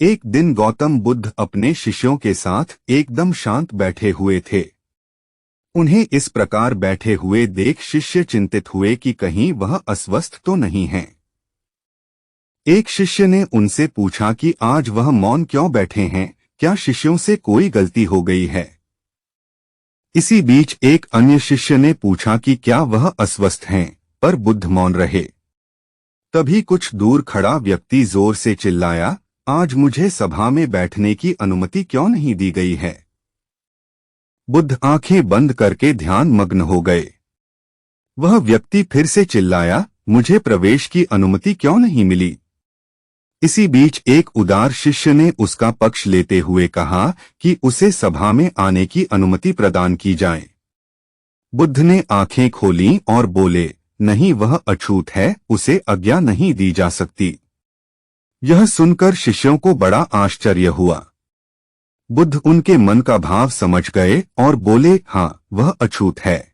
एक दिन गौतम बुद्ध अपने शिष्यों के साथ एकदम शांत बैठे हुए थे। उन्हें इस प्रकार बैठे हुए देख शिष्य चिंतित हुए कि कहीं वह अस्वस्थ तो नहीं हैं। एक शिष्य ने उनसे पूछा कि आज वह मौन क्यों बैठे हैं, क्या शिष्यों से कोई गलती हो गई है। इसी बीच एक अन्य शिष्य ने पूछा कि क्या वह अस्वस्थ हैं, पर बुद्ध मौन रहे। तभी कुछ दूर खड़ा व्यक्ति जोर से चिल्लाया, आज मुझे सभा में बैठने की अनुमति क्यों नहीं दी गई है। बुद्ध आंखें बंद करके ध्यान मग्न हो गए। वह व्यक्ति फिर से चिल्लाया, मुझे प्रवेश की अनुमति क्यों नहीं मिली। इसी बीच एक उदार शिष्य ने उसका पक्ष लेते हुए कहा कि उसे सभा में आने की अनुमति प्रदान की जाए। बुद्ध ने आंखें खोलीं और बोले, नहीं, वह अछूत है, उसे आज्ञा नहीं दी जा सकती। यह सुनकर शिष्यों को बड़ा आश्चर्य हुआ। बुद्ध उनके मन का भाव समझ गए और बोले, हाँ, वह अछूत है।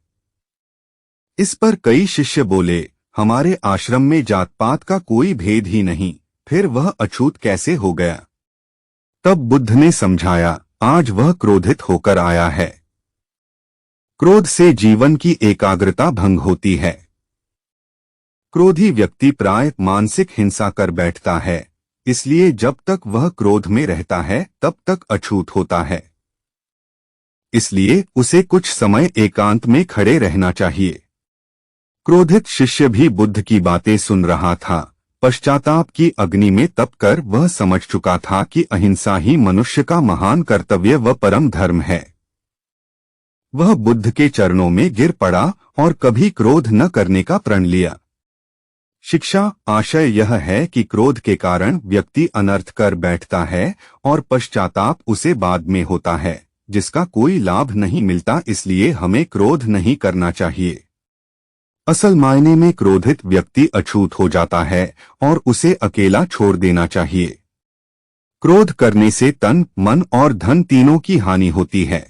इस पर कई शिष्य बोले, हमारे आश्रम में जात पात का कोई भेद ही नहीं, फिर वह अछूत कैसे हो गया। तब बुद्ध ने समझाया, आज वह क्रोधित होकर आया है। क्रोध से जीवन की एकाग्रता भंग होती है। क्रोधी व्यक्ति प्राय मानसिक हिंसा कर बैठता है, इसलिए जब तक वह क्रोध में रहता है तब तक अछूत होता है। इसलिए उसे कुछ समय एकांत में खड़े रहना चाहिए। क्रोधित शिष्य भी बुद्ध की बातें सुन रहा था। पश्चाताप की अग्नि में तपकर वह समझ चुका था कि अहिंसा ही मनुष्य का महान कर्तव्य व परम धर्म है। वह बुद्ध के चरणों में गिर पड़ा और कभी क्रोध न करने का प्रण लिया। शिक्षा आशय यह है कि क्रोध के कारण व्यक्ति अनर्थ कर बैठता है और पश्चाताप उसे बाद में होता है, जिसका कोई लाभ नहीं मिलता। इसलिए हमें क्रोध नहीं करना चाहिए। असल मायने में क्रोधित व्यक्ति अछूत हो जाता है और उसे अकेला छोड़ देना चाहिए। क्रोध करने से तन, मन और धन तीनों की हानि होती है।